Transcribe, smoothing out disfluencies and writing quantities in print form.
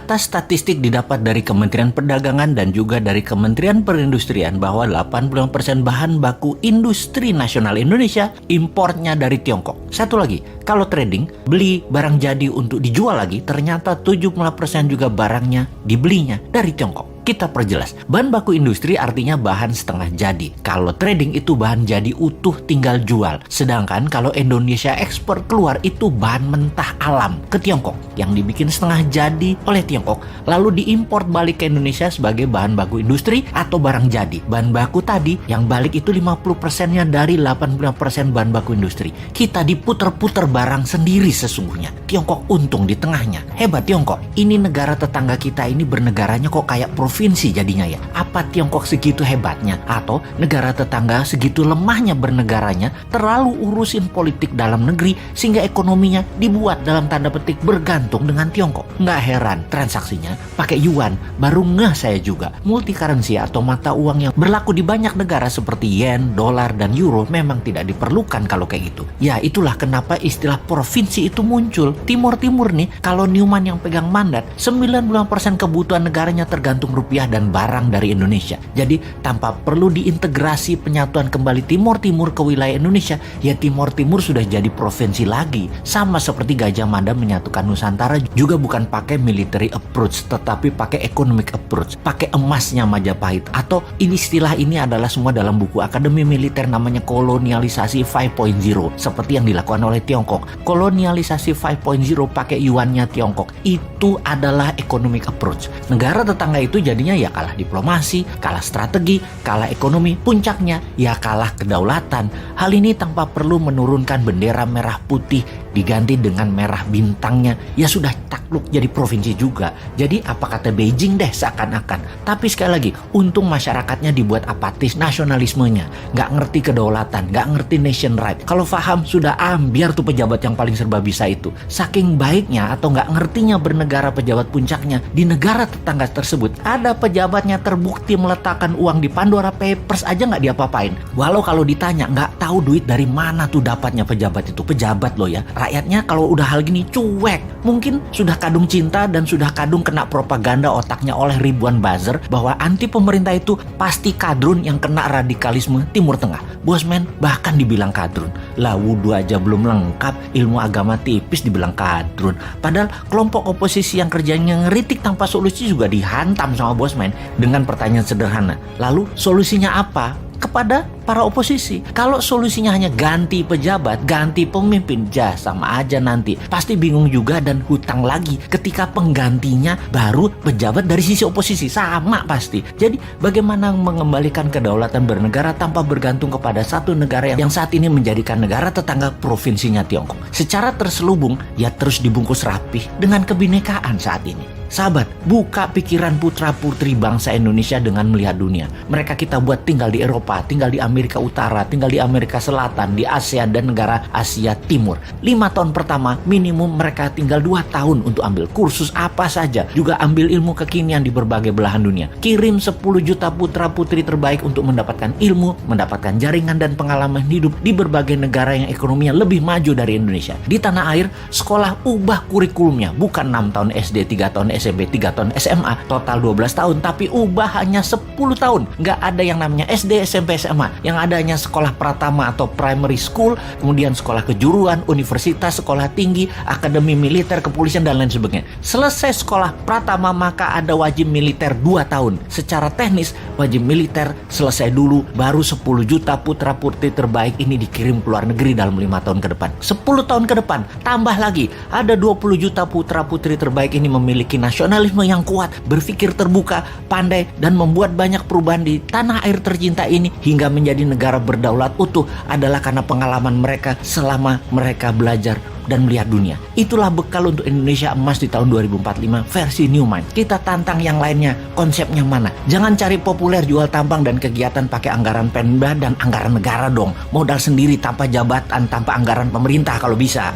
Data statistik didapat dari Kementerian Perdagangan dan juga dari Kementerian Perindustrian bahwa 80% bahan baku industri nasional Indonesia importnya dari Tiongkok. Satu lagi, kalau trading, beli barang jadi untuk dijual lagi, ternyata 70% juga barangnya dibelinya dari Tiongkok. Kita perjelas, bahan baku industri artinya bahan setengah jadi. Kalau trading itu bahan jadi utuh tinggal jual. Sedangkan kalau Indonesia ekspor keluar itu bahan mentah alam ke Tiongkok yang dibikin setengah jadi oleh Tiongkok, lalu diimpor balik ke Indonesia sebagai bahan baku industri atau barang jadi. Bahan baku tadi yang balik itu 50%-nya dari 80% bahan baku industri. Kita diputer-puter barang sendiri sesungguhnya. Tiongkok untung di tengahnya. Hebat Tiongkok. Ini negara tetangga kita ini bernegaranya kok kayak provinsi jadinya ya. Apa Tiongkok segitu hebatnya? Atau negara tetangga segitu lemahnya bernegaranya, terlalu urusin politik dalam negeri sehingga ekonominya dibuat dalam tanda petik bergantung dengan Tiongkok. Nggak heran transaksinya pakai yuan. Baru ngeh saya juga. Multi currency atau mata uang yang berlaku di banyak negara seperti yen, dolar, dan euro memang tidak diperlukan kalau kayak gitu. Ya itulah kenapa istilah provinsi itu muncul. Timur-timur nih, kalau Newman yang pegang mandat, 90% kebutuhan negaranya tergantung rupiah dan barang dari Indonesia. Jadi tanpa perlu diintegrasi penyatuan kembali Timur-Timur ke wilayah Indonesia, ya Timur-Timur sudah jadi provinsi lagi. Sama seperti Gajah Mada menyatukan Nusantara juga bukan pakai military approach, tetapi pakai economic approach, pakai emasnya Majapahit. Atau istilah ini adalah semua dalam buku Akademi Militer, namanya kolonialisasi 5.0, seperti yang dilakukan oleh Tiongkok. Kolonialisasi 5.0 pakai yuannya Tiongkok. Itu adalah economic approach. Negara tetangga itu jadinya ya kalah diplomasi, kalah strategi, kalah ekonomi, puncaknya ya kalah kedaulatan. Hal ini tanpa perlu menurunkan bendera merah putih diganti dengan merah bintangnya, ya sudah takluk jadi provinsi juga. Jadi apa kata Beijing deh seakan-akan. Tapi sekali lagi, untung masyarakatnya dibuat apatis nasionalismenya, nggak ngerti kedaulatan, nggak ngerti nation right. Kalau paham sudah biar tuh pejabat yang paling serba bisa itu. Saking baiknya atau nggak ngertinya bernegara pejabat puncaknya, di negara tetangga tersebut ada pejabatnya terbukti meletakkan uang di Pandora Papers aja nggak diapa-apain. Walau kalau ditanya nggak tahu duit dari mana tuh dapatnya pejabat itu. Pejabat loh ya. Rakyatnya kalau udah hal gini cuek. Mungkin sudah kadung cinta dan sudah kadung kena propaganda otaknya oleh ribuan buzzer bahwa anti pemerintah itu pasti kadrun yang kena radikalisme Timur Tengah. Bosman bahkan dibilang kadrun. Lah wudhu aja belum lengkap, ilmu agama tipis dibilang kadrun. Padahal kelompok oposisi yang kerjanya ngeritik tanpa solusi juga dihantam sama Bosman dengan pertanyaan sederhana. Lalu solusinya apa? Kepada para oposisi. Kalau solusinya hanya ganti pejabat, ganti pemimpin, sama aja nanti. Pasti bingung juga dan hutang lagi ketika penggantinya baru pejabat dari sisi oposisi. Sama pasti. Jadi bagaimana mengembalikan kedaulatan bernegara tanpa bergantung kepada satu negara yang saat ini menjadikan negara tetangga provinsinya Tiongkok. Secara terselubung, ya terus dibungkus rapih dengan kebinekaan saat ini. Sahabat, buka pikiran putra-putri bangsa Indonesia dengan melihat dunia. Mereka kita buat tinggal di Eropa, tinggal di Amerika Utara, tinggal di Amerika Selatan, di Asia dan negara Asia Timur. 5 tahun pertama minimum mereka tinggal 2 tahun untuk ambil kursus apa saja. Juga ambil ilmu kekinian di berbagai belahan dunia. Kirim 10 juta putra-putri terbaik untuk mendapatkan ilmu, mendapatkan jaringan dan pengalaman hidup di berbagai negara yang ekonominya lebih maju dari Indonesia. Di tanah air, sekolah ubah kurikulumnya. Bukan 6 tahun SD, 3 tahun SMP, 3 tahun SMA, total 12 tahun, tapi ubah hanya 10 tahun. Nggak ada yang namanya SD, SMP, SMA. Yang adanya sekolah pratama atau primary school, kemudian sekolah kejuruan, universitas, sekolah tinggi, akademi militer, kepolisian, dan lain sebagainya. Selesai sekolah pratama, maka ada wajib militer 2 tahun. Secara teknis, wajib militer selesai dulu, baru 10 juta putra-putri terbaik ini dikirim ke luar negeri dalam 5 tahun ke depan. 10 tahun ke depan, tambah lagi, ada 20 juta putra-putri terbaik ini memiliki nasionalisme yang kuat, berpikir terbuka, pandai, dan membuat banyak perubahan di tanah air tercinta ini hingga menjadi negara berdaulat utuh adalah karena pengalaman mereka selama mereka belajar dan melihat dunia. Itulah bekal untuk Indonesia emas di tahun 2045 versi Newman. Kita tantang yang lainnya, konsepnya mana? Jangan cari populer jual tampang dan kegiatan pakai anggaran Pemda dan anggaran negara dong. Modal sendiri tanpa jabatan, tanpa anggaran pemerintah kalau bisa.